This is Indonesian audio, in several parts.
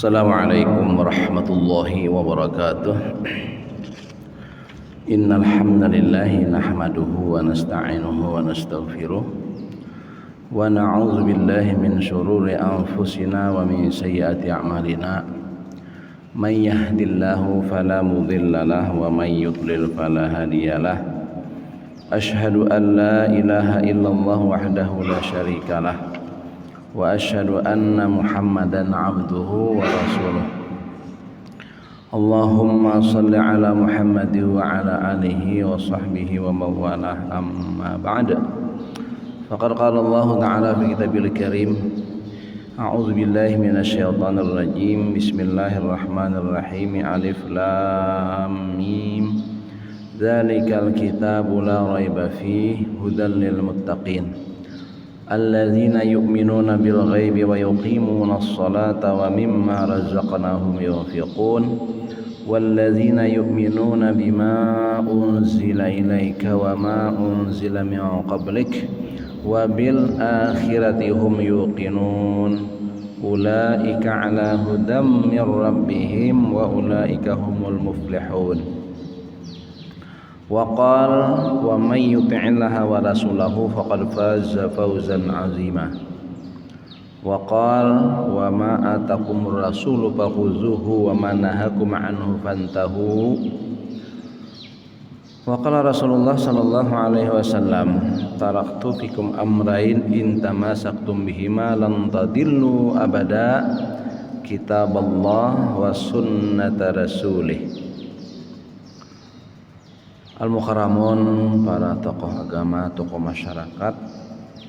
Assalamualaikum warahmatullahi wabarakatuh. Innal hamdalillah nahmaduhu wa nasta'inuhu wa nastaghfiruh wa na'udzu billahi min shururi anfusina wa min sayyiati a'malina. May yahdihillahu fala mudilla lahu wa may yudlil fala hadiyalah. Asyhadu an la ilaha illallah wahdahu la syarikalah wa asyhadu anna Muhammadan abduhu wa rasuluh. Allahumma salli ala Muhammad wa ala alihi wa sahbihi wa mawalah, amma ba'd. Faqad qala Allah ta'ala fi kitabil karim, a'udzu billahi minasyaitonir rajim. Bismillahirrahmanirrahim. Alif lam mim. Dzalikal kitabu la raiba fihi hudan lil muttaqin. Alladzina yu'minuna bil ghaibi wa yuqimuna as-salata wa mimma razaqnahum yunfiqun. Walladzina yu'minuna bima unzila ilaika wa ma unzila min qablik wa bil akhirati hum yuqinun. Ulaika ala hudam min rabbihim wa ulaika humul muflihun. Wa qala wa may yuti'illaha wa rasulahu faqad faza fawzan 'azima. Wa qala wa ma atakumur rasulu fakhuzuhu wa ma nahakum anhu fantahu. Wa qala Rasulullah sallallahu alaihi wasallam, taraktu fikum amrayn in tamasaktum bihima lan tadillu abada, kitaballah wa sunnata rasulih. Al-Mukarramun, para tokoh agama, tokoh masyarakat,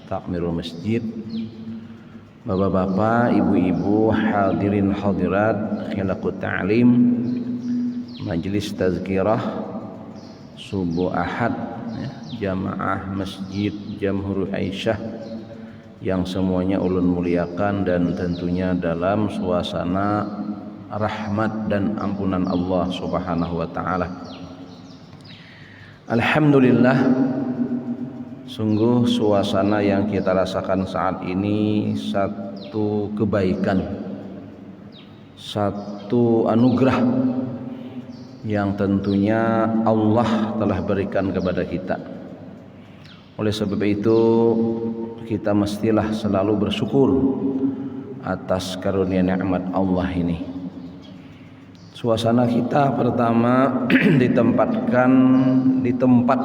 takmirul masjid, bapak-bapak, ibu-ibu, hadirin hadirat, khilaqut ta'lim, majelis tazkirah, subuh ahad, jamaah masjid Jamhur Aisyah yang semuanya ulun muliakan dan tentunya dalam suasana rahmat dan ampunan Allah Subhanahu wa ta'ala. Alhamdulillah, sungguh suasana yang kita rasakan saat ini satu kebaikan, satu anugerah yang tentunya Allah telah berikan kepada kita. Oleh sebab itu kita mestilah selalu bersyukur atas karunia nikmat Allah ini. Suasana kita pertama ditempatkan di tempat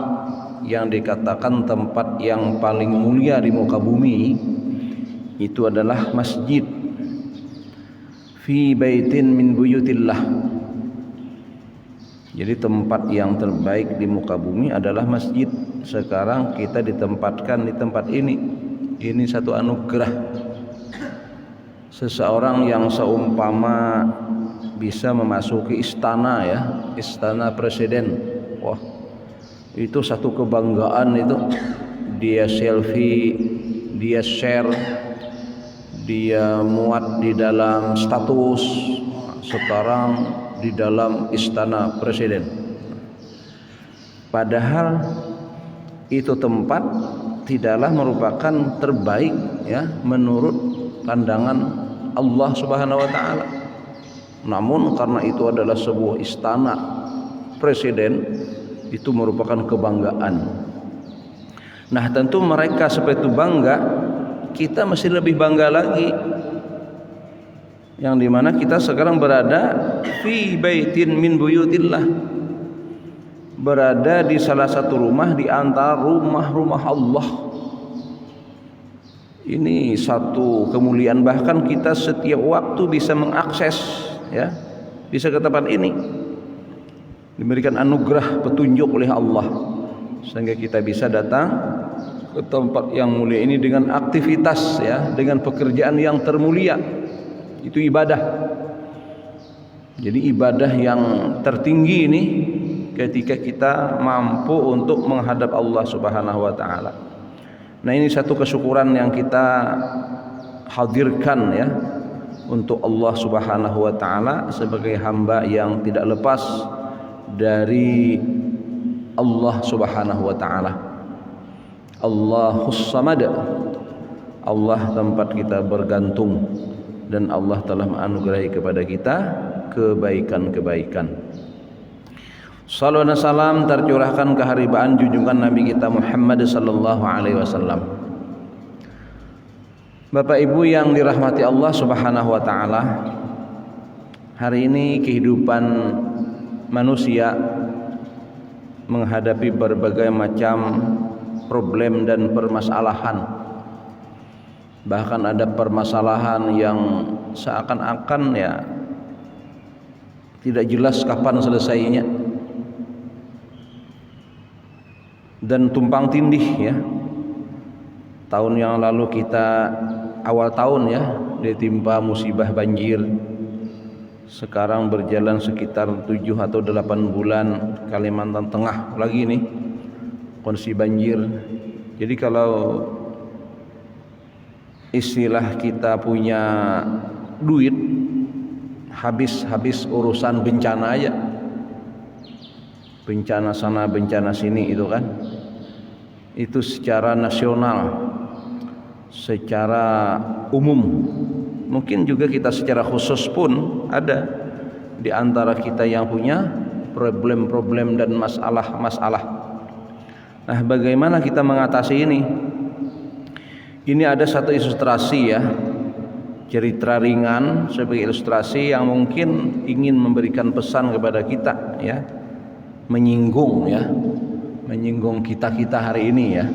yang dikatakan tempat yang paling mulia di muka bumi, itu adalah masjid. Fi baitin min buyutillah. Jadi tempat yang terbaik di muka bumi adalah masjid. Sekarang kita ditempatkan di tempat ini. Ini satu anugerah. Seseorang yang seumpama bisa memasuki istana, ya, istana presiden, wah, itu satu kebanggaan. Itu dia selfie, dia share, dia muat di dalam status, sekarang di dalam istana presiden. Padahal itu tempat tidaklah merupakan terbaik, ya, menurut pandangan Allah Subhanahu wa ta'ala. Namun karena itu adalah sebuah istana presiden, itu merupakan kebanggaan. Nah, tentu mereka seperti itu bangga, kita masih lebih bangga lagi, yang dimana kita sekarang berada fi baitin min buyutillah, berada di salah satu rumah di antara rumah-rumah Allah. Ini satu kemuliaan, bahkan kita setiap waktu bisa mengakses, ya, bisa ke tempat ini, diberikan anugerah petunjuk oleh Allah sehingga kita bisa datang ke tempat yang mulia ini dengan aktivitas, ya, dengan pekerjaan yang termulia. Itu ibadah. Jadi ibadah yang tertinggi ini ketika kita mampu untuk menghadap Allah Subhanahu wa ta'ala. Nah, ini satu kesyukuran yang kita hadirkan, ya, untuk Allah Subhanahu wa ta'ala sebagai hamba yang tidak lepas dari Allah Subhanahu wa ta'ala. Allahus Samad, Allah tempat kita bergantung, dan Allah telah menganugerahi kepada kita kebaikan-kebaikan. Salawat dan salam tercurahkan ke haribaan junjungan Nabi kita Muhammad sallallahu alaihi wasallam. Bapak Ibu yang dirahmati Allah Subhanahu wa taala, hari ini kehidupan manusia menghadapi berbagai macam problem dan permasalahan. Bahkan ada permasalahan yang seakan-akan ya tidak jelas kapan selesainya dan tumpang tindih ya. Tahun yang lalu kita awal tahun ya ditimpa musibah banjir. Sekarang berjalan sekitar 7 atau 8 bulan Kalimantan Tengah lagi nih kondisi banjir. Jadi kalau istilah kita punya duit habis urusan bencana aja, bencana sana bencana sini itu kan, itu secara nasional, secara umum. Mungkin juga kita secara khusus pun ada di antara kita yang punya problem-problem dan masalah-masalah. Nah, bagaimana kita mengatasi ini? Ini ada satu ilustrasi ya, cerita ringan sebagai ilustrasi yang mungkin ingin memberikan pesan kepada kita ya, menyinggung kita hari ini ya.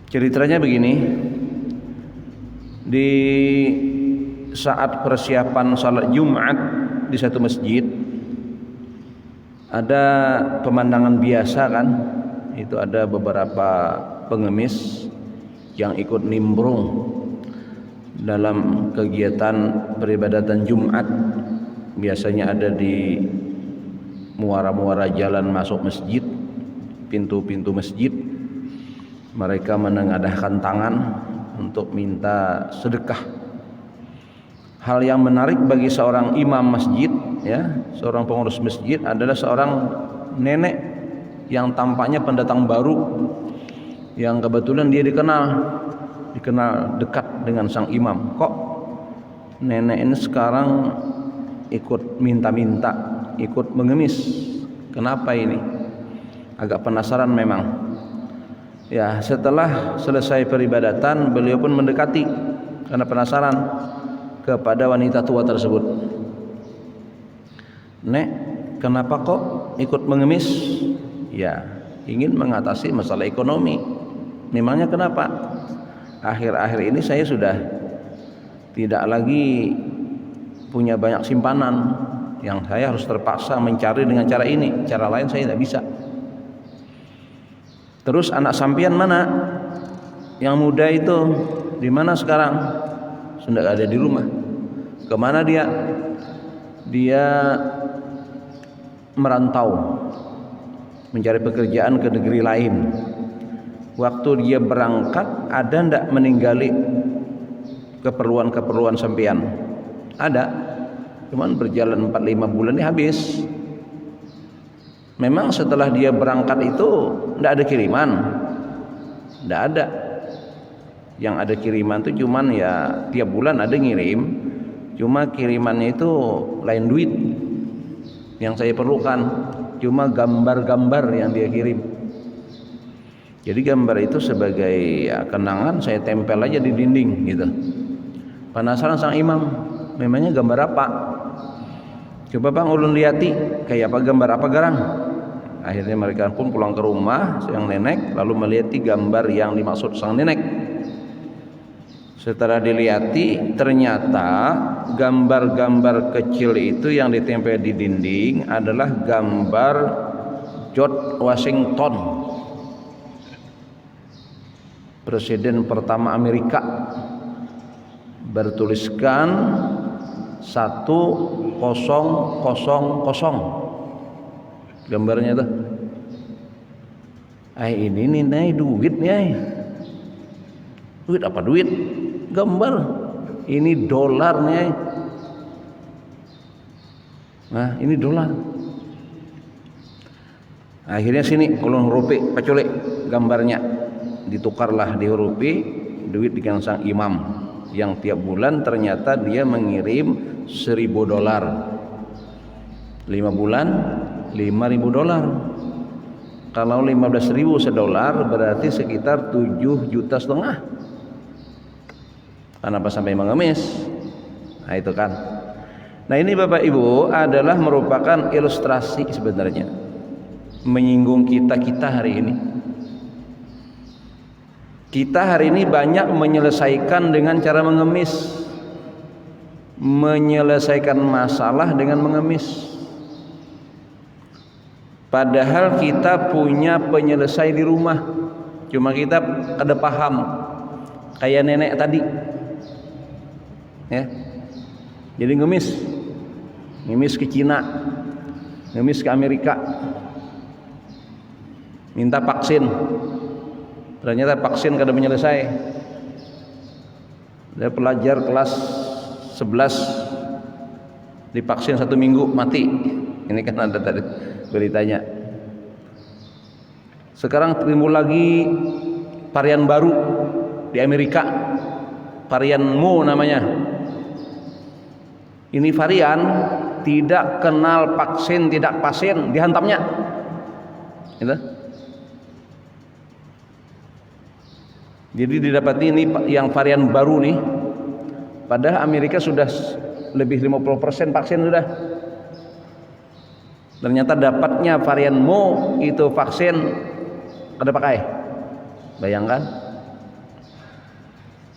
Ceritanya begini, di saat persiapan salat Jumat di satu masjid ada pemandangan biasa kan, itu ada beberapa pengemis yang ikut nimbrung dalam kegiatan peribadatan Jumat. Biasanya ada di muara-muara jalan masuk masjid, pintu-pintu masjid. Mereka menengadahkan tangan untuk minta sedekah. Hal yang menarik bagi seorang imam masjid ya, seorang pengurus masjid adalah seorang nenek yang tampaknya pendatang baru, yang kebetulan dia dikenal dekat dengan sang imam. Kok nenek ini sekarang ikut minta-minta, ikut mengemis? Kenapa ini? Agak penasaran memang. Ya, setelah selesai peribadatan beliau pun mendekati karena penasaran kepada wanita tua tersebut. Nek, kenapa kok ikut mengemis? Ya, ingin mengatasi masalah ekonomi. Memangnya kenapa? Akhir-akhir ini saya sudah tidak lagi punya banyak simpanan, yang saya harus terpaksa mencari dengan cara ini, cara lain saya tidak bisa. Terus anak sampian mana? Yang muda itu di mana sekarang? Sudah ada di rumah. Kemana dia? Dia merantau mencari pekerjaan ke negeri lain. Waktu dia berangkat ada ndak meninggali keperluan sampean? Ada. Cuman berjalan 4-5 bulan ini habis. Memang setelah dia berangkat itu ndak ada kiriman? Ndak ada. Yang ada kiriman itu cuman ya tiap bulan ada ngirim. Cuma kirimannya itu lain duit yang saya perlukan, cuma gambar-gambar yang dia kirim. Jadi gambar itu sebagai ya, kenangan saya tempel aja di dinding gitu. Penasaran sang imam, memangnya gambar apa? Coba bang ulun lihati, kayak apa, gambar apa garang? Akhirnya mereka pun pulang ke rumah sang nenek, lalu melihat gambar yang dimaksud sang nenek. Setelah dilihati, ternyata gambar-gambar kecil itu yang ditempel di dinding adalah gambar George Washington, Presiden pertama Amerika. Bertuliskan 1000 gambarnya tuh. Ini nih duit nih. Duit apa duit? Gambar. Ini dolar nih. Nah, ini dolar. Akhirnya sini ulun hurupi paculik gambarnya. Ditukarlah dihurupi duit dengan sang imam. yang tiap bulan ternyata dia mengirim $1.000. 5 bulan $5.000. Kalau 15.000 $1 berarti sekitar 7,5 juta. Kenapa sampai mengemis? Nah itu kan. Nah ini Bapak Ibu adalah merupakan ilustrasi sebenarnya menyinggung kita hari ini. Kita hari ini banyak menyelesaikan dengan cara mengemis, menyelesaikan masalah dengan mengemis. Padahal kita punya penyelesai di rumah, cuma kita kada paham. Kayak nenek tadi, ya. Jadi ngemis ke Cina, ngemis ke Amerika, minta vaksin. Ternyata vaksin kada menyelesai. Dia pelajar kelas 11 divaksin 1 minggu mati. Ini kan ada tadi beritanya. Sekarang timbul lagi varian baru di Amerika, varian Mu namanya. Ini varian tidak kenal vaksin, tidak pasien, dihantamnya. Gitu. Jadi didapati ini yang varian baru nih. Padahal Amerika sudah lebih 50% vaksin sudah. Ternyata dapatnya varian Mu itu vaksin kada pakai. Bayangkan.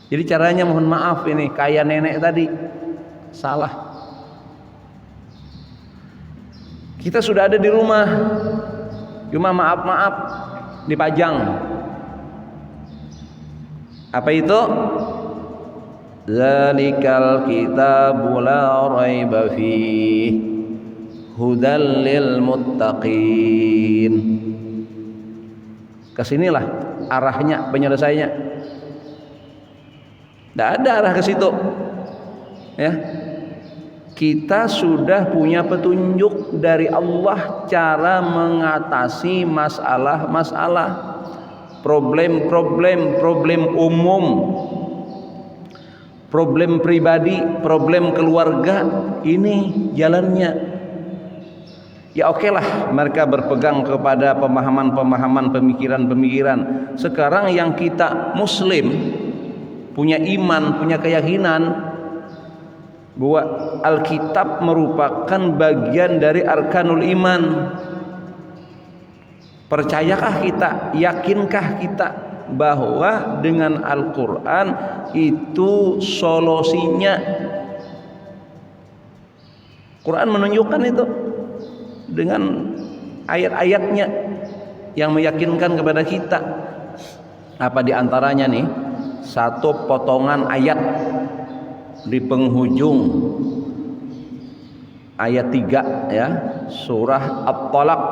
Jadi caranya mohon maaf ini kayak nenek tadi. Salah. Kita sudah ada di rumah. Cuma maaf dipajang. Apa itu? Zalikal kitabu la raiba fihi hudal lil muttaqin. Kesinilah arahnya, penyelesaiannya. Tidak ada arah ke situ. Ya. Kita sudah punya petunjuk dari Allah cara mengatasi masalah-masalah, problem umum, problem pribadi, problem keluarga. Ini jalannya. Ya okelah mereka berpegang kepada pemahaman-pemahaman, pemikiran-pemikiran. Sekarang yang kita muslim punya iman, punya keyakinan bahwa Alkitab merupakan bagian dari arkanul iman. Percayakah kita, yakinkah kita bahwa dengan Al-Quran itu solusinya? Quran menunjukkan itu dengan ayat-ayatnya yang meyakinkan kepada kita. Apa diantaranya nih? Satu potongan ayat di penghujung ayat 3 ya, surah At-Talaq.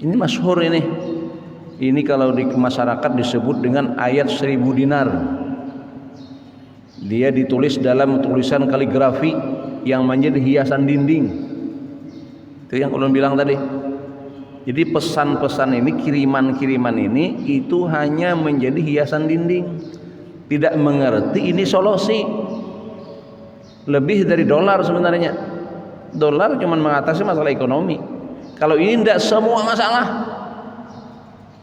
Ini masyhur ini. Ini kalau di masyarakat disebut dengan ayat 1000 dinar. Dia ditulis dalam tulisan kaligrafi yang menjadi hiasan dinding. Itu yang ulun bilang tadi. Jadi pesan-pesan ini, kiriman-kiriman ini itu hanya menjadi hiasan dinding. Tidak mengerti ini solusi. Lebih dari dolar sebenarnya. Dolar cuma mengatasi masalah ekonomi. Kalau ini tidak, semua masalah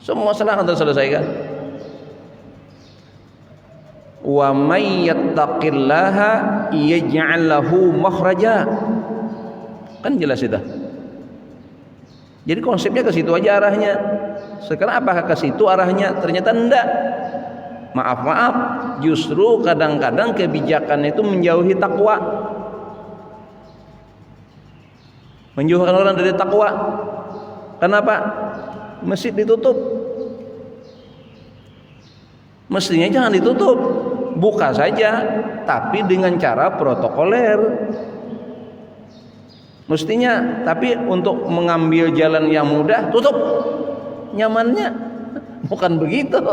akan terselesaikan. Wa may yattaqillaha yaj'al lahu makhraja. Kan jelas itu. Jadi konsepnya ke situ aja arahnya. Sekarang apakah ke situ arahnya? Ternyata enggak. Maaf, justru kadang-kadang kebijakan itu menjauhi takwa. Menjauhkan orang dari takwa. Kenapa? Masjid ditutup. Mestinya jangan ditutup, buka saja, tapi dengan cara protokoler. Mestinya, tapi untuk mengambil jalan yang mudah, tutup. Nyamannya bukan begitu.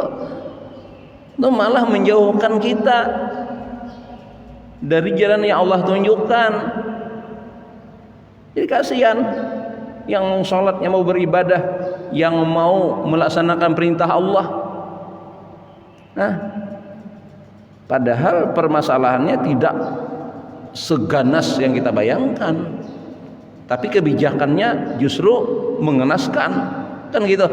Itu malah menjauhkan kita dari jalan yang Allah tunjukkan. Jadi kasihan yang sholat, yang mau beribadah, yang mau melaksanakan perintah Allah. Nah, Padahal permasalahannya tidak seganas yang kita bayangkan, tapi kebijakannya justru mengenaskan, kan gitu.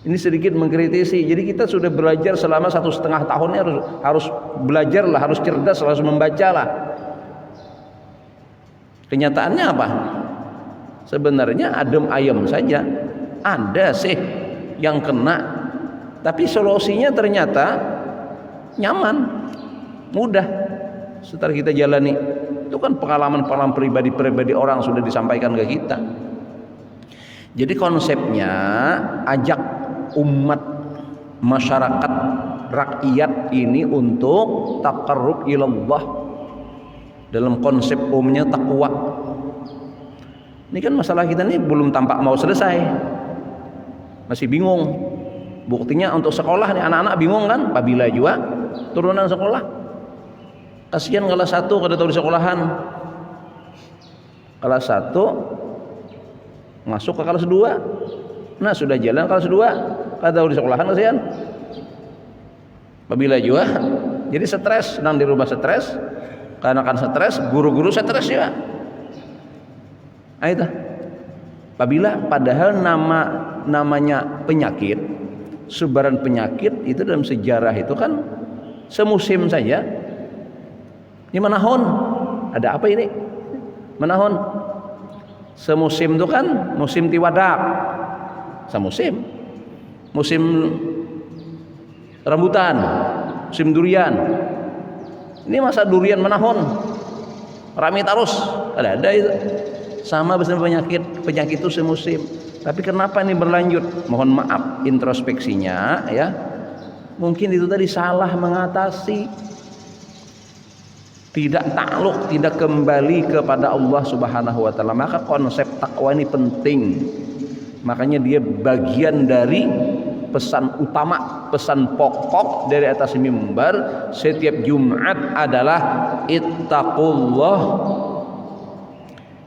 Ini sedikit mengkritisi. Jadi kita sudah belajar selama 1,5 tahunnya harus belajarlah, harus cerdas, harus membacalah. Kenyataannya apa? Sebenarnya adem ayem saja. Ada sih yang kena, tapi solusinya ternyata nyaman, mudah setelah kita jalani. Itu kan pengalaman-pengalaman pribadi orang sudah disampaikan ke kita. Jadi konsepnya ajak umat, masyarakat, rakyat ini untuk taqarrub ilallah dalam konsep umumnya takwa. Ini kan masalah kita ini belum tampak mau selesai, masih bingung. Buktinya untuk sekolah nih, anak-anak bingung kan, Babila juga turunan sekolah. Kasihan kelas 1 kada tahu di sekolahan, kelas 1 masuk ke kelas 2. Nah sudah jalan kelas 2 kada tahu di sekolahan, kasihan. Babila juga jadi stres, sedang di rumah stres, karena kan stres, guru-guru stres ya. Itu Babila, padahal namanya penyakit, sebaran penyakit itu dalam sejarah itu kan semusim saja. Ini menahun, ada apa ini? Menahun. Semusim itu kan musim tiwadak, semusim. Musim rambutan, musim durian. Ini masa durian menahun, rame terus, ada itu. Sama bersama penyakit itu semusim. Tapi kenapa ini berlanjut? Mohon maaf introspeksinya ya. Mungkin itu tadi salah mengatasi, tidak takluk, tidak kembali kepada Allah Subhanahu wa taala. Maka konsep takwa ini penting. Makanya dia bagian dari pesan utama, pesan pokok dari atas mimbar setiap Jumat adalah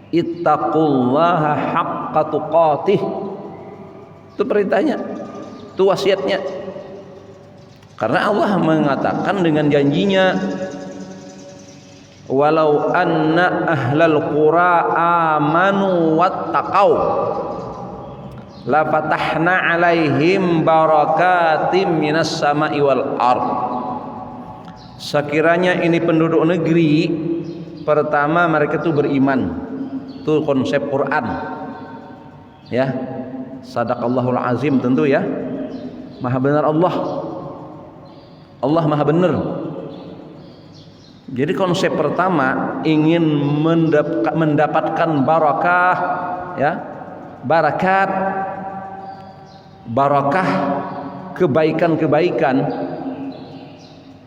ittaqullaha haqqa tuqatih. Itu perintahnya, itu wasiatnya. Karena Allah mengatakan dengan janjinya, walau anna ahlal qura amanu wattaqau la fatahna alaihim barakatim minas sama'i wal ard. Sekiranya ini penduduk negeri, pertama mereka itu beriman. Itu konsep Quran ya. Sadaqallahul azim, tentu ya. Maha benar Allah maha benar. Jadi konsep pertama ingin mendapatkan barakah ya, barakah kebaikan-kebaikan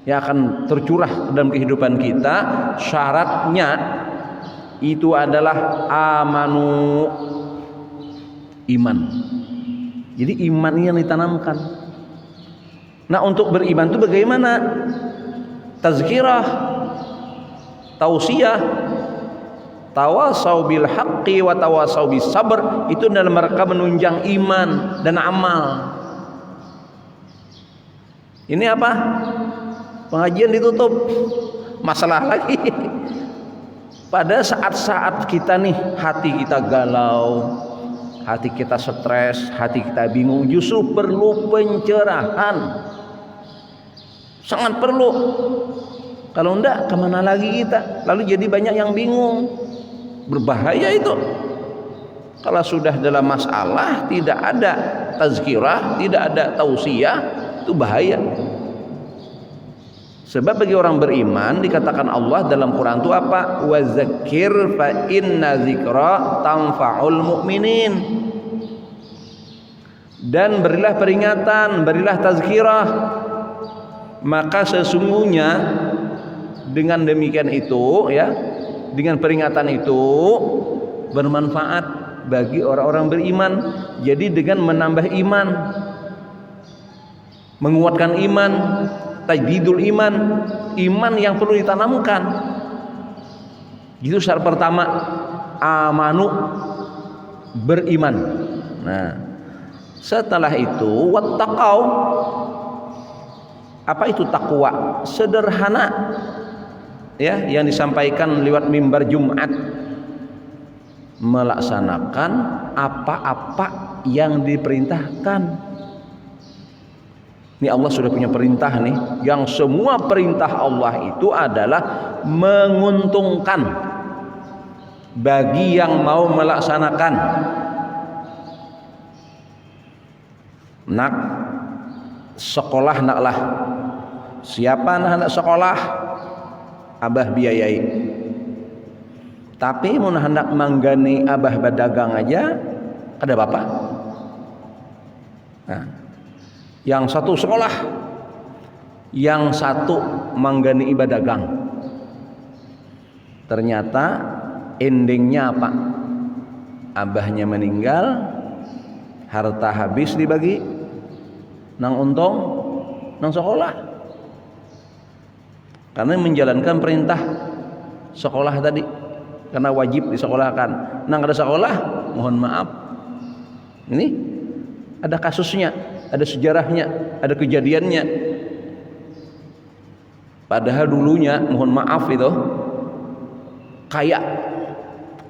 yang akan tercurah dalam kehidupan kita. Syaratnya itu adalah amanu, iman. Jadi iman yang ditanamkan. Nah untuk beriman itu bagaimana? Tazkirah, tausiyah, tawasau bil haqqi wa tawasau bis sabr, itu dalam mereka menunjang iman dan amal. Ini apa? Pengajian ditutup, masalah lagi. Pada saat-saat kita nih hati kita galau, hati kita stres, hati kita bingung, justru perlu pencerahan. Sangat perlu. Kalau enggak kemana lagi kita? Lalu jadi banyak yang bingung. Berbahaya itu. Kalau sudah dalam masalah tidak ada tazkirah, tidak ada tausiyah, itu bahaya. Sebab bagi orang beriman dikatakan Allah dalam Quran itu apa? Wa zakir fa inna zikra tanfa'ul mu'minin. Dan berilah peringatan, berilah tazkirah, maka sesungguhnya dengan demikian itu ya, dengan peringatan itu bermanfaat bagi orang-orang beriman. Jadi dengan menambah iman, menguatkan iman, tajdidul iman, iman yang perlu ditanamkan. Itu syarat pertama, amanu, beriman. Nah, setelah itu wattaqau, Apa itu takwa? Sederhana, ya, yang disampaikan lewat mimbar Jumat, melaksanakan apa-apa yang diperintahkan. Ini Allah sudah punya perintah nih, yang semua perintah Allah itu adalah menguntungkan bagi yang mau melaksanakan. Nak sekolah naklah, siapa nak sekolah abah biayai. Tapi mun hendak manggani abah berdagang aja ada bapak. Nah, yang satu sekolah, yang satu manggani ibadah dagang. Ternyata endingnya apa? Abahnya meninggal, harta habis dibagi, nang untung nang sekolah. Karena menjalankan perintah sekolah tadi, karena wajib disekolahkan. Nang ada sekolah, mohon maaf, ini ada kasusnya, ada sejarahnya, ada kejadiannya. Padahal dulunya, mohon maaf itu, kaya,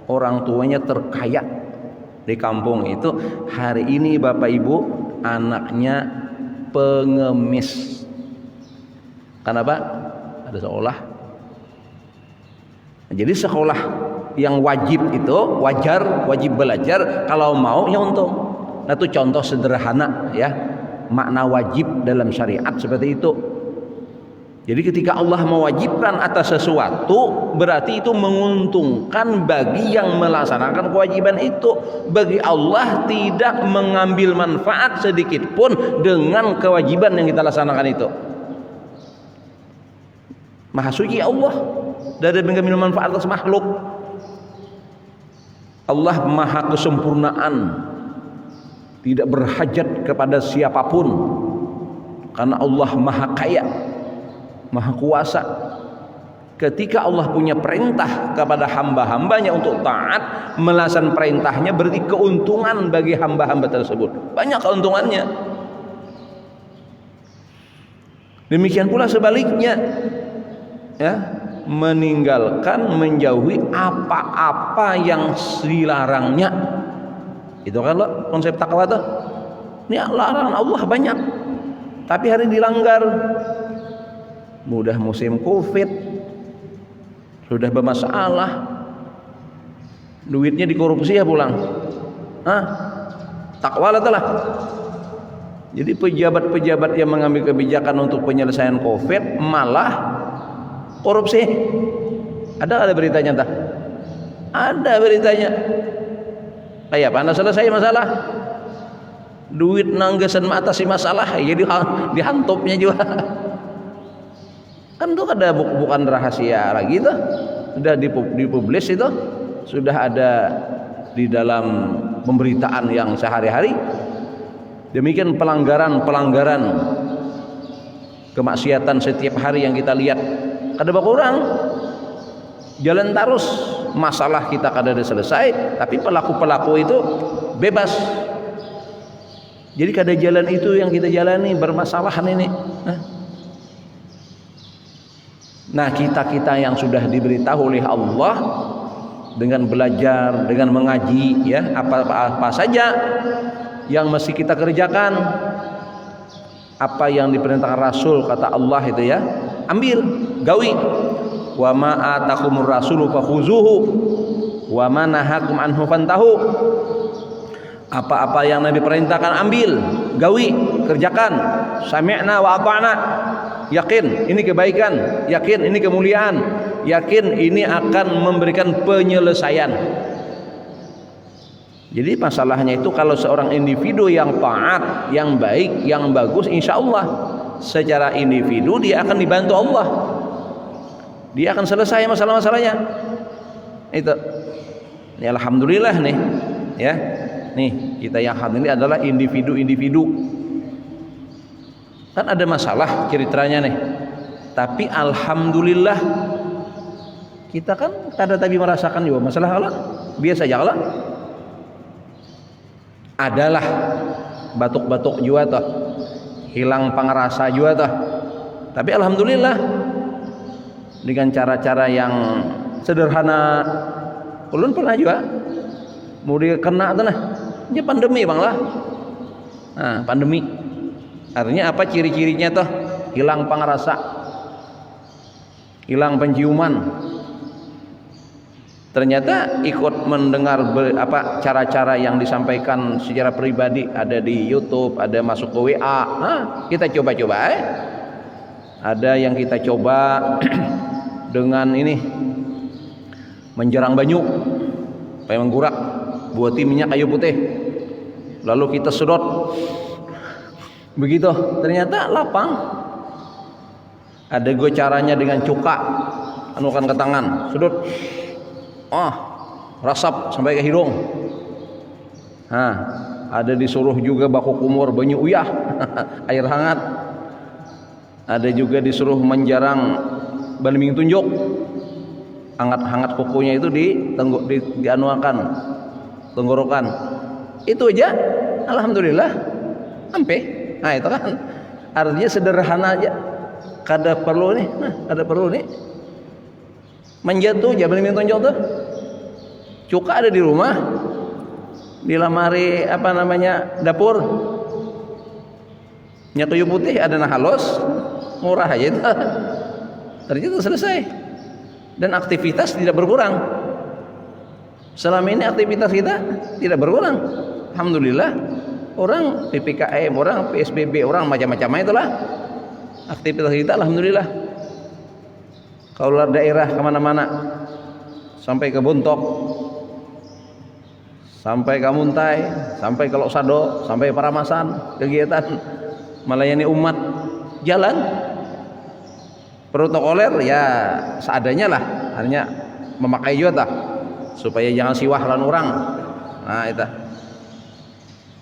orang tuanya terkaya di kampung itu. Hari ini bapak ibu anaknya pengemis. Kenapa? Ada sekolah. Jadi sekolah yang wajib itu wajar, wajib belajar, kalau mau ya untung. Nah itu contoh sederhana ya, makna wajib dalam syariat seperti itu. Jadi ketika Allah mewajibkan atas sesuatu, berarti itu menguntungkan bagi yang melaksanakan kewajiban itu. Bagi Allah tidak mengambil manfaat sedikit pun dengan kewajiban yang kita laksanakan itu. Maha suci Allah dari mengambil manfaat atas makhluk. Allah maha kesempurnaan, tidak berhajat kepada siapapun, karena Allah maha kaya, maha kuasa. Ketika Allah punya perintah kepada hamba-hambanya untuk taat, melaksanakan perintahnya berarti keuntungan bagi hamba-hamba tersebut, banyak keuntungannya. Demikian pula sebaliknya, ya, meninggalkan, menjauhi apa-apa yang dilarangnya. Itu kan lo konsep takwa tuh. Ini larangan Allah banyak, tapi hari dilanggar. Mudah musim Covid, sudah bermasalah, duitnya dikorupsi ya pulang. Takwa lah telah. Jadi pejabat-pejabat yang mengambil kebijakan untuk penyelesaian Covid malah korupsi. Ada beritanya tak? Ada beritanya. Kayak apa? Selesai masalah, duit nanggesan atasi masalah, jadi dihantupnya juga. Kan itu ada bukan rahasia lagi tuh, sudah dipublis itu, sudah ada di dalam pemberitaan yang sehari-hari. Demikian pelanggaran kemaksiatan setiap hari yang kita lihat. Kada berkurang, jalan terus, masalah kita kada ada selesai, tapi pelaku-pelaku itu bebas. Jadi kada jalan itu yang kita jalani, bermasalahan ini. Nah kita yang sudah diberitahu oleh Allah dengan belajar, dengan mengaji, ya, apa saja yang mesti kita kerjakan, apa yang diperintahkan Rasul, kata Allah itu ya, ambil, gawi. Wa ma atakumur rasulu fakhuzuhu wa ma nahakum anhu fantahu. Apa-apa yang Nabi perintahkan ambil, gawi, kerjakan. Sami'na wa ata'na. Yakin ini kebaikan, yakin ini kemuliaan, yakin ini akan memberikan penyelesaian. Jadi masalahnya itu kalau seorang individu yang taat, yang baik, yang bagus, insya Allah secara individu dia akan dibantu Allah, dia akan selesai masalah-masalahnya. Itu ini alhamdulillah nih, ya, nih kita yang hadir ini adalah individu-individu. Kan ada masalah ceritanya nih, tapi alhamdulillah kita kan kada tadi merasakan juga masalah Allah, biasa aja Allah. Adalah batuk-batuk juga toh, hilang pangrasa juga toh, Tapi alhamdulillah dengan cara-cara yang sederhana. Ulun pernah juga mau dia kena tuh nah, ini pandemi bang lah. Nah, pandemi artinya apa ciri-cirinya tuh? Hilang pangrasa, hilang penciuman. Ternyata ikut mendengar cara-cara yang disampaikan secara pribadi, ada di YouTube, ada masuk ke WA. Nah, kita coba-coba Ada yang kita coba dengan ini menjerang banyu supaya menggurak, buati minyak kayu putih, lalu kita sedot begitu, ternyata lapang. Ada gue caranya dengan cuka, anukan ke tangan, sedot, rasap sampai ke hidung. Nah, ada disuruh juga baku kumur banyu uyah air hangat. Ada juga disuruh menjarang baliming tunjuk, hangat-hangat kukunya itu dianuakan tenggorokan. Itu aja alhamdulillah sampai. Nah itu kan artinya sederhana aja, kada perlu nih, menjatuh aja baliming tunjuk tuh. Cuka ada di rumah, di lemari dapur, minyak kayu putih ada nah halus, murah aja itu. Ternyata selesai. Dan aktivitas tidak berkurang. Selama ini aktivitas kita tidak berkurang. Alhamdulillah. Orang PPKM, orang PSBB, orang macam-macam itulah. Aktivitas kita alhamdulillah. Kalau luar daerah kemana-mana, sampai ke Bontok, sampai ke Muntai, sampai ke Loksado, sampai Paramasan, kegiatan melayani umat jalan protokoler ya seadanya lah, hanya memakai juga supaya jangan siwah lan orang. Nah itu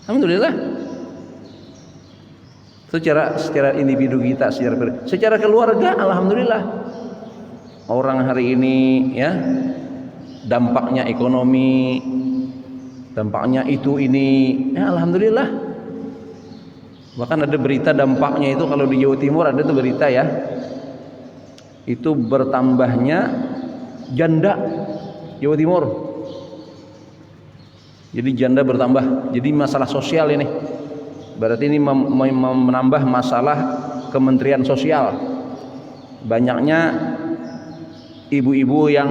alhamdulillah. Secara individu kita, secara keluarga alhamdulillah. Orang hari ini ya dampaknya ekonomi, dampaknya ini ya alhamdulillah. Bahkan ada berita dampaknya itu kalau di Jawa Timur ada tuh berita ya, itu bertambahnya janda Jawa Timur. Jadi janda bertambah. Jadi masalah sosial ini. Berarti ini menambah masalah Kementerian Sosial. Banyaknya ibu-ibu yang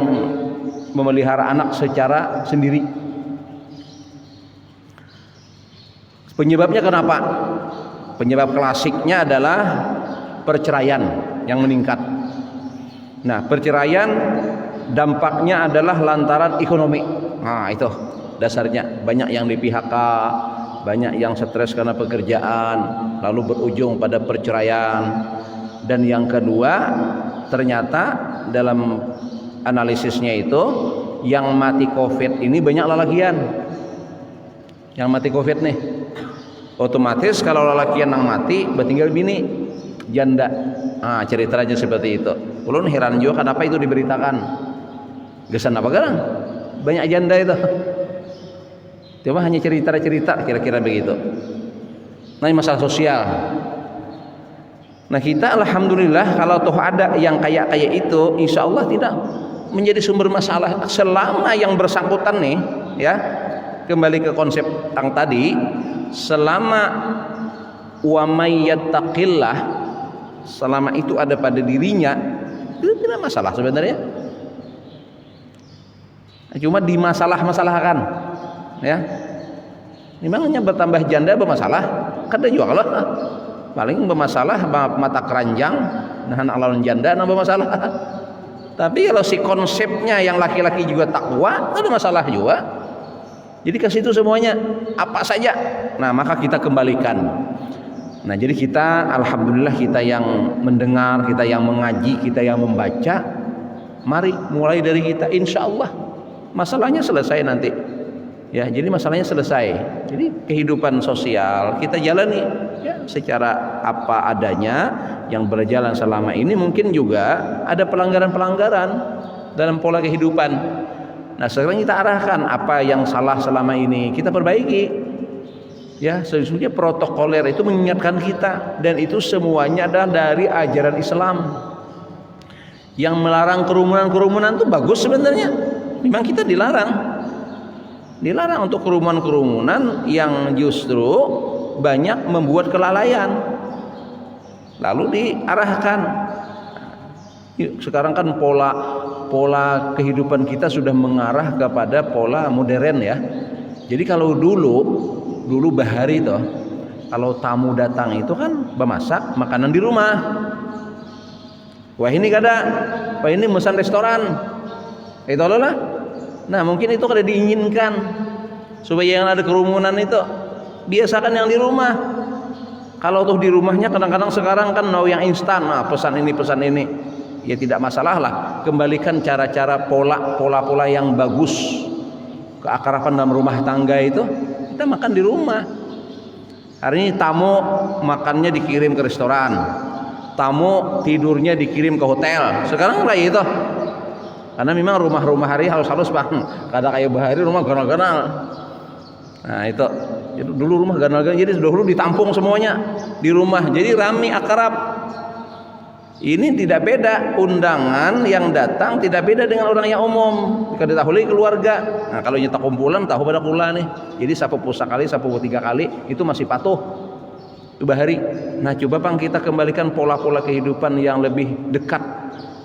memelihara anak secara sendiri. Penyebabnya kenapa? Penyebab klasiknya adalah perceraian yang meningkat. Nah, perceraian dampaknya adalah lantaran ekonomi. Nah, itu dasarnya. Banyak yang di PHK, banyak yang stres karena pekerjaan, lalu berujung pada perceraian. Dan yang kedua, ternyata dalam analisisnya itu yang mati COVID ini banyak lelakian. Yang mati COVID nih, otomatis kalau lelakian yang mati bertinggal bini janda. Ah, ceritanya seperti itu. Ulun heran juga kenapa itu diberitakan. Gesan apa garang? Banyak janda itu. Cuma hanya cerita-cerita kira-kira begitu. Nah, ini masalah sosial. Nah, kita alhamdulillah kalau toh ada yang kayak itu, insya Allah tidak menjadi sumber masalah selama yang bersangkutan nih, ya. Kembali ke konsep yang tadi, selama wa may yattaqillah, selama itu ada pada dirinya, itu tidak masalah sebenarnya. Cuma dimasalah-masalahkan, ya. Memangnya bertambah janda bermasalah? Kada juga kalau paling bermasalah mata keranjang, nah anak lawan janda nambah masalah. Tapi kalau si konsepnya yang laki-laki juga takwa, ada masalah juga. Jadi ke situ semuanya apa saja. Nah, maka kita kembalikan. Nah, jadi kita alhamdulillah, kita yang mendengar, kita yang mengaji, kita yang membaca, mari mulai dari kita, insya Allah masalahnya selesai nanti. Ya, jadi masalahnya selesai. Jadi kehidupan sosial kita jalani ya secara apa adanya yang berjalan selama ini. Mungkin juga ada pelanggaran-pelanggaran dalam pola kehidupan. Nah, sekarang kita arahkan apa yang salah selama ini, kita perbaiki. Ya, sesungguhnya protokoler itu mengingatkan kita, dan itu semuanya adalah dari ajaran Islam. Yang melarang kerumunan-kerumunan itu bagus sebenarnya. Memang kita dilarang untuk kerumunan-kerumunan yang justru banyak membuat kelalaian. Lalu diarahkan. Sekarang kan pola kehidupan kita sudah mengarah kepada pola modern ya. Jadi kalau dulu bahari toh, kalau tamu datang itu kan memasak makanan di rumah. Wah ini kada, wah ini mesan restoran, itu lah. Nah mungkin itu kada diinginkan supaya yang ada kerumunan itu biasakan yang di rumah. Kalau tuh di rumahnya kadang-kadang sekarang kan mau yang instan, nah pesan ini, ya tidak masalah lah. Kembalikan cara-cara pola yang bagus, keakraban dalam rumah tangga itu kita makan di rumah. Hari ini tamu makannya dikirim ke restoran, tamu tidurnya dikirim ke hotel. Sekarang kayak itu, karena memang rumah-rumah hari halus-halus bang, kadang kayak bahari rumah ganal-ganal. Nah itu dulu rumah ganal-ganal, jadi dulu ditampung semuanya di rumah, jadi rame akrab. Ini tidak beda, undangan yang datang tidak beda dengan orang yang umum. Jika didahului keluarga, nah kalau nyetak kumpulan tahu pada kula nih, jadi sapu sekali, sapu 3 kali itu masih patuh itu bahari. Nah coba bang kita kembalikan pola-pola kehidupan yang lebih dekat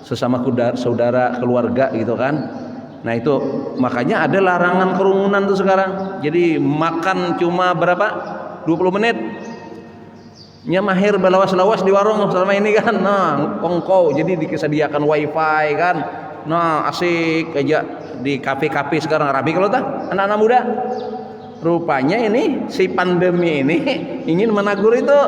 sesama saudara keluarga gitu kan. Nah itu makanya ada larangan kerumunan tuh sekarang. Jadi makan cuma berapa? 20 menit. Nya mahir balawas-lawas di warung selama ini kan. Nah, kongko jadi disediakan wifi kan. Nah, asik aja di kafe-kafe sekarang rapi kalau tak anak-anak muda. Rupanya ini si pandemi ini ingin menegur itu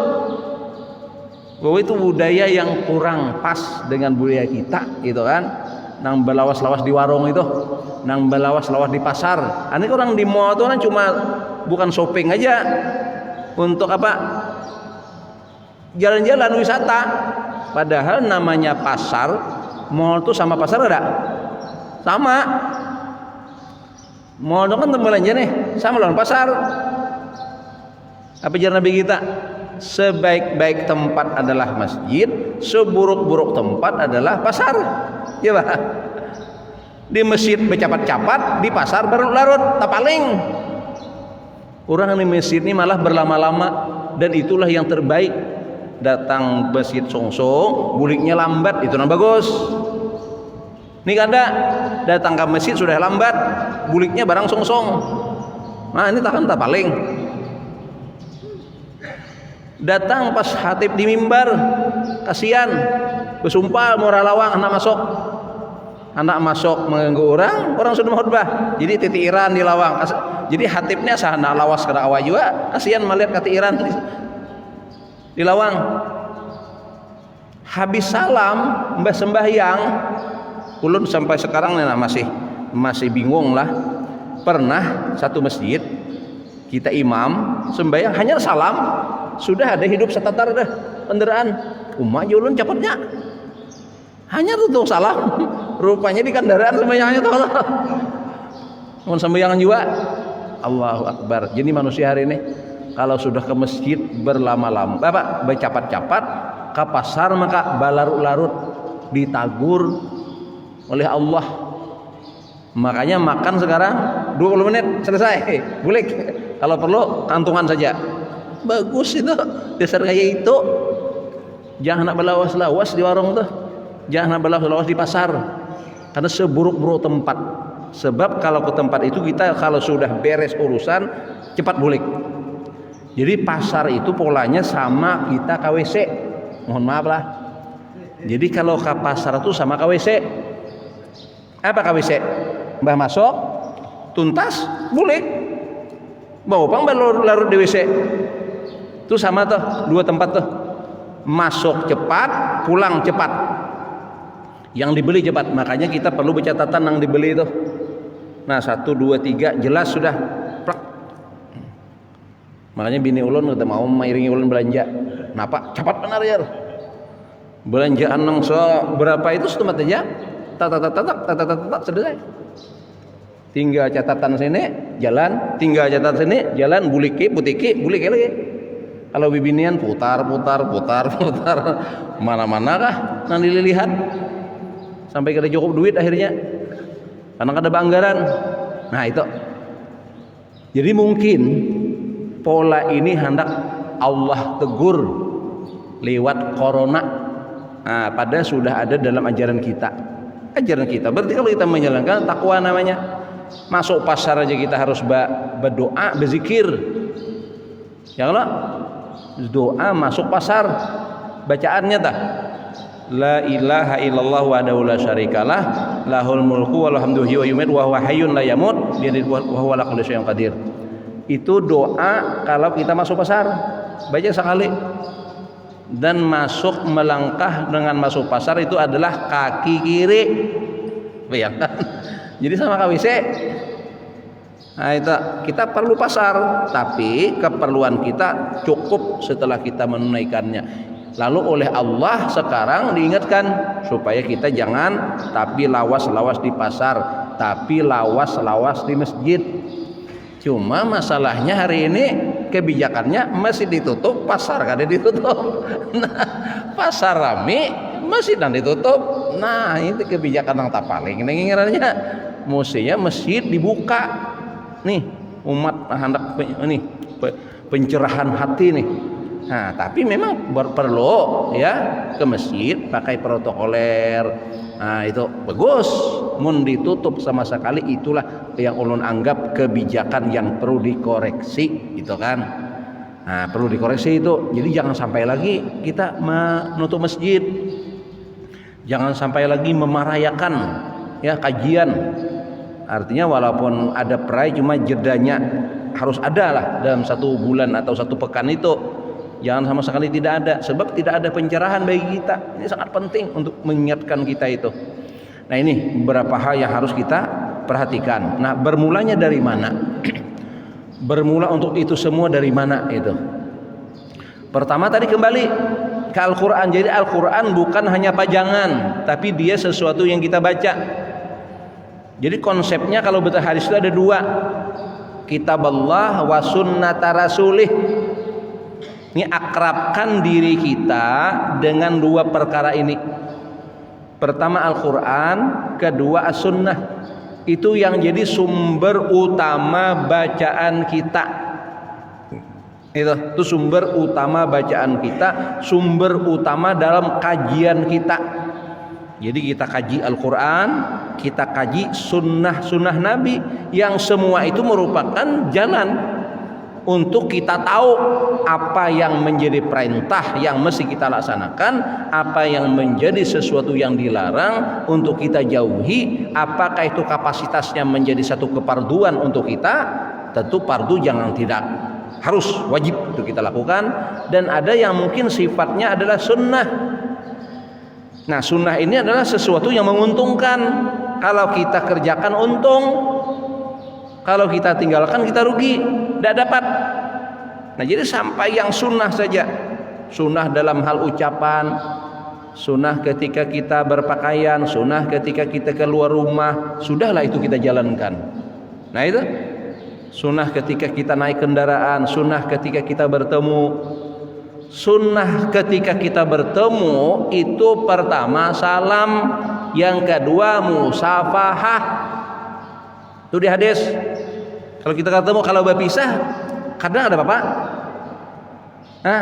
bahwa itu budaya yang kurang pas dengan budaya kita gitu kan. Nang balawas-lawas di warung itu, nang balawas-lawas di pasar. Ini orang di mall itu kan cuma bukan shopping aja, untuk apa? Jalan-jalan wisata. Padahal namanya pasar, mall itu sama pasar ada? Sama. Mall itu kan tempat belanja nih, sama dengan pasar. Apa ajaran Nabi kita? Sebaik-baik tempat adalah masjid, seburuk-buruk tempat adalah pasar. Ya Pak. Di masjid bercapat-capat, di pasar berlarut-larut, tak paling. Orang di masjid ini malah berlama-lama, dan itulah yang terbaik. Datang masjid songsong, buliknya lambat, itu yang bagus. Ini kada datang ke masjid sudah lambat, buliknya barang songsong. Nah ini tak paling. Datang pas khatib di mimbar, kasihan, bersumpah murah lawang anak masuk mengganggu orang sudah khutbah, jadi titiran di lawang. Jadi khatibnya sahana lawas kada awal juga, kasihan melihat titiran di lawang. Habis salam mbah sembahyang, ulun sampai sekarang nih masih bingung lah. Pernah satu masjid kita imam sembahyang hanya salam sudah ada hidup setatar dah kendaraan umat ulun cepatnya hanya tutup salam rupanya di kendaraan sembahyangnya tuh mau sembahyang juga. Allahu Akbar. Jadi manusia hari ini kalau sudah ke masjid berlama-lama bercapat-capat, ke pasar maka balarut-larut, ditagur oleh Allah. Makanya makan sekarang 20 menit selesai, boleh. Kalau perlu kantungan saja. Bagus itu, dasar kayak itu. Jangan nak belawas-lawas di warung tuh, jangan nak belawas-lawas di pasar, karena seburuk-buruk tempat. Sebab kalau ke tempat itu kita kalau sudah beres urusan cepat balik. Jadi pasar itu polanya sama kita KWC. Mohon maaf lah. Jadi kalau ke pasar itu sama KWC. Apa KWC? Mbah masuk, tuntas, boleh. Bawa pang larut di WC. Itu sama tuh, dua tempat tuh. Masuk cepat, pulang cepat. Yang dibeli cepat. Makanya kita perlu bercatatan yang dibeli itu. Nah 1, 2, 3 jelas sudah. Plak. Makanya bini ulun kata mau mengiringi ulun belanja. Napa? Cepat benar ya. Belanjaan nang berapa itu setempat aja. Tak selesai. tinggal catatan sini jalan, tinggal catatan sini jalan, buliki putiki buliki lagi. Kalau bibinian putar mana-mana kah nanti dilihat sampai kada cukup duit akhirnya karena kada anggaran. Nah itu jadi mungkin pola ini hendak Allah tegur lewat corona. Nah, pada sudah ada dalam ajaran kita. Berarti kalau kita menjalankan takwa namanya. Masuk pasar aja kita harus berdoa, berzikir. Ya Allah, doa masuk pasar. Bacaannya tah. La ilaha illallah wahdahu la syarikalah, lahul mulku wal hamdu wa yumiitu wa huwa hayyun la yamut, wa huwa ala kulli syai'in qadir. Itu doa kalau kita masuk pasar. Baca sekali. Dan masuk melangkah dengan masuk pasar itu adalah kaki kiri. Bayangkan. Jadi sama KWC. Nah itu kita perlu pasar, tapi keperluan kita cukup setelah kita menunaikannya. Lalu oleh Allah sekarang diingatkan supaya kita jangan tapi lawas-lawas di pasar, tapi lawas-lawas di masjid. Cuma masalahnya hari ini kebijakannya masih ditutup, pasar kada ditutup. Nah, pasar rame, masjid dan ditutup. Nah, itu kebijakan yang tak paling ngingerannya. Mestinya masjid dibuka. Nih, umat hendak ini pencerahan hati nih. Nah, tapi memang perlu ya ke masjid pakai protokoler. Nah, itu bagus. Mun ditutup sama sekali itulah yang ulun anggap kebijakan yang perlu dikoreksi, gitu kan. Nah, perlu dikoreksi itu. Jadi jangan sampai lagi kita menutup masjid. Jangan sampai lagi memarayakan ya kajian. Artinya walaupun ada perai cuma jedanya harus ada lah dalam 1 bulan atau 1 pekan itu. Jangan sama sekali tidak ada, sebab tidak ada pencerahan bagi kita. Ini sangat penting untuk mengingatkan kita itu. Nah ini beberapa hal yang harus kita perhatikan. Nah bermulanya dari mana? Bermula untuk itu semua dari mana itu? Pertama tadi kembali ke Al-Quran. Jadi Al-Quran bukan hanya pajangan, tapi dia sesuatu yang kita baca. Jadi konsepnya kalau betul hadis itu ada 2, Kitab Allah wa sunnata rasulih. Ini akrabkan diri kita dengan 2 perkara ini. Pertama Al-Quran, kedua As-Sunnah. Itu yang jadi sumber utama bacaan kita. Itu sumber utama bacaan kita, sumber utama dalam kajian kita. Jadi kita kaji Al-Quran, kita kaji sunnah-sunnah Nabi, yang semua itu merupakan jalan untuk kita tahu apa yang menjadi perintah yang mesti kita laksanakan, apa yang menjadi sesuatu yang dilarang untuk kita jauhi. Apakah itu kapasitasnya menjadi satu keparduan untuk kita? Tentu pardu, jangan tidak, harus wajib untuk kita lakukan. Dan ada yang mungkin sifatnya adalah sunnah. Nah sunnah ini adalah sesuatu yang menguntungkan. Kalau kita kerjakan untung, kalau kita tinggalkan kita rugi, tidak dapat. Nah jadi sampai yang sunnah saja, sunnah dalam hal ucapan, sunnah ketika kita berpakaian, sunnah ketika kita keluar rumah, sudahlah itu kita jalankan. Nah itu sunnah ketika kita naik kendaraan, sunnah ketika kita bertemu. Sunnah ketika kita bertemu itu pertama salam, yang kedua musafahah. Itu di hadis. Kalau kita ketemu, kalau berpisah kadang ada apa-apa. Nah,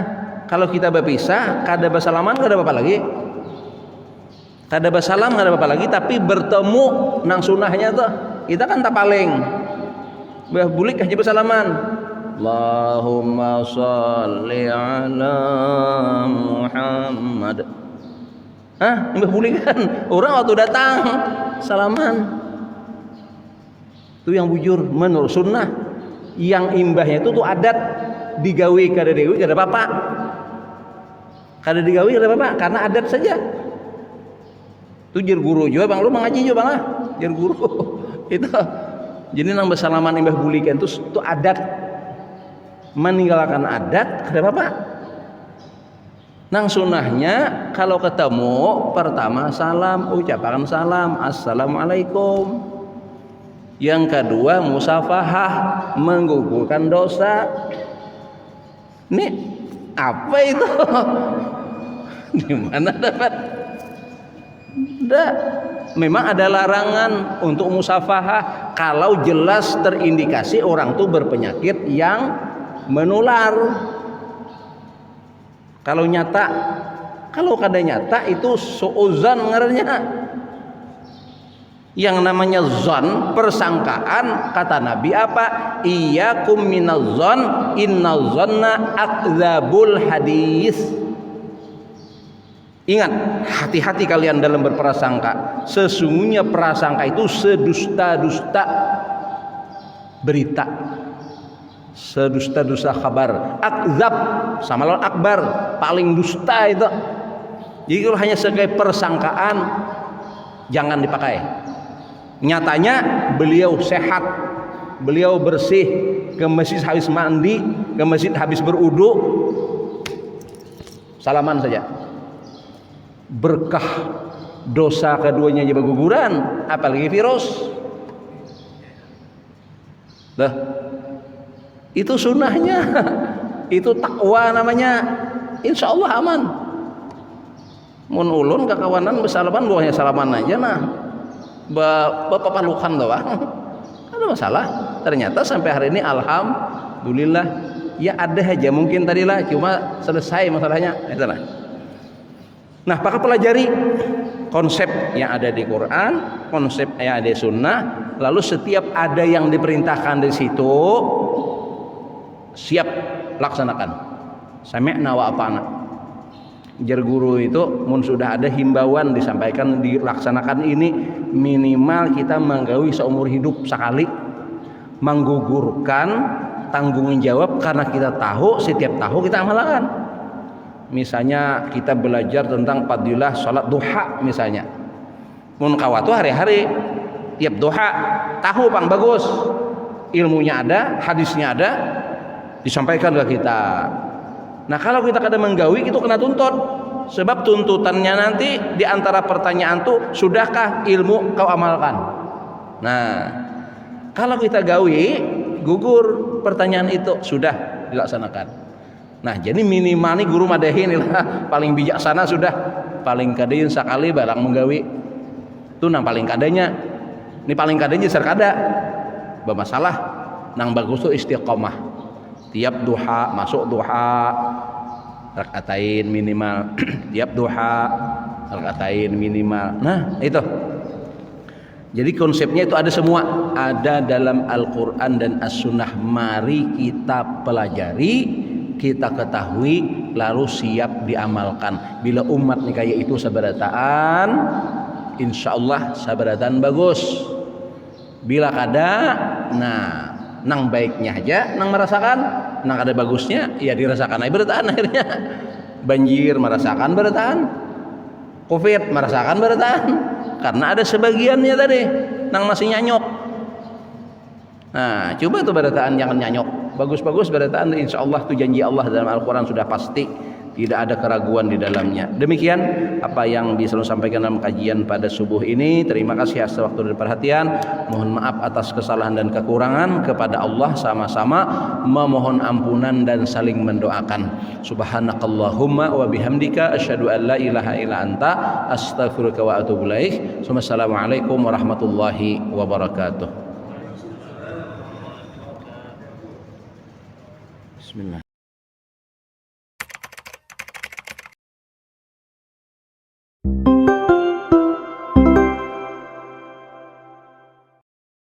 kalau kita berpisah kada bersalaman kada apa-apa lagi. Kada bersalam kada apa-apa lagi, tapi bertemu nang sunnahnya tuh kita kan tak paling. Bulik aja bersalaman. Allahumma sholli ala Muhammad. Mbah bulik kan orang waktu datang salaman. Itu yang bujur menurut sunnah. Yang imbahnya itu tuh adat, digawe kada dewi kada apa-apa. Kada digawe kada apa-apa karena adat saja. Itu jer guru juga bang, lu mengaji juga bang lah, jer guru itu. Jadi nang bersalaman imbah bulikan itu adat. Meninggalkan adat kada apa-apa. Nang sunnahnya kalau ketemu pertama salam, ucapkan salam, assalamualaikum. Yang kedua, musafahah, menggugurkan dosa. Ini apa itu? Di mana dapat? Tidak. Memang ada larangan untuk musafahah kalau jelas terindikasi orang itu berpenyakit yang menular. Kalau nyata, kalau kada nyata itu suuzan ngarannya. Yang namanya zon, persangkaan, kata Nabi apa? Iyyakum minaz-zon, innaz-zonna akdzabul hadis. Ingat, hati-hati kalian dalam berprasangka. Sesungguhnya prasangka itu sedusta-dusta berita, sedusta-dusta kabar. Akdzab sama lawan akbar, paling dusta itu. Jadi kalau hanya sebagai persangkaan, jangan dipakai. Nyatanya beliau sehat, beliau bersih, ke masjid habis mandi, ke masjid habis berudu, salaman saja. Berkah dosa keduanya aja berguguran, apalagi virus. Lah, itu sunnahnya, itu takwa namanya. Insya Allah aman. Mun ulun kakawanan bersalaman, buahnya salaman aja nah. Bapak palukan doang, ada masalah. Ternyata sampai hari ini alhamdulillah ya ada aja, mungkin tadilah cuma selesai masalahnya. Itulah. Nah, maka pelajari konsep yang ada di Quran, konsep yang ada di Sunnah. Lalu setiap ada yang diperintahkan di situ, siap laksanakan. Sami'na wa ata'na. Jar guru itu mun sudah ada himbauan disampaikan dilaksanakan ini, minimal kita menggawi seumur hidup sekali, menggugurkan tanggung jawab karena kita tahu setiap tahu kita amalkan. Misalnya kita belajar tentang fadilah salat duha misalnya, mun kawatu hari-hari tiap duha tahu bang bagus, ilmunya ada, hadisnya ada, disampaikan ke kita. Nah, kalau kita kadang menggawi itu kena tuntut, sebab tuntutannya nanti di antara pertanyaan tuh, sudahkah ilmu kau amalkan? Nah, kalau kita gawi gugur pertanyaan itu, sudah dilaksanakan. Nah, jadi minimal nih guru madahin lah, paling bijaksana sudah, paling kadain sekali barang menggawi. Itu nang paling kadanya. Ini paling kadanya serkada. Bermasalah nang bagus tuh istiqomah. Tiap duha masuk duha rakaatain minimal. Tiap duha rakaatain minimal. Nah, itu. Jadi konsepnya itu ada semua, ada dalam Al-Qur'an dan As-Sunnah. Mari kita pelajari, kita ketahui, lalu siap diamalkan. Bila umat nih kayak itu sabarataan, insyaallah sabarataan bagus. Bila kada, nah nang baiknya aja, nang merasakan, nang ada bagusnya, ya dirasakan aja bertahan akhirnya. Banjir merasakan bertahan, Covid merasakan bertahan, karena ada sebagiannya tadi nang masih nyanyok. Nah, coba tuh bertahan, jangan nyanyok. Bagus-bagus bertahan, insya Allah tuh janji Allah dalam Al-Quran sudah pasti. Tidak ada keraguan di dalamnya. Demikian apa yang bisa saya sampaikan dalam kajian pada subuh ini. Terima kasih atas waktu dan perhatian. Mohon maaf atas kesalahan dan kekurangan. Kepada Allah sama-sama memohon ampunan dan saling mendoakan. Subhanakallahumma wa bihamdika asyhadu an la ilaha illa anta astaghfiruka wa atubu ilaik. Wassalamualaikum warahmatullahi wabarakatuh. Bismillah.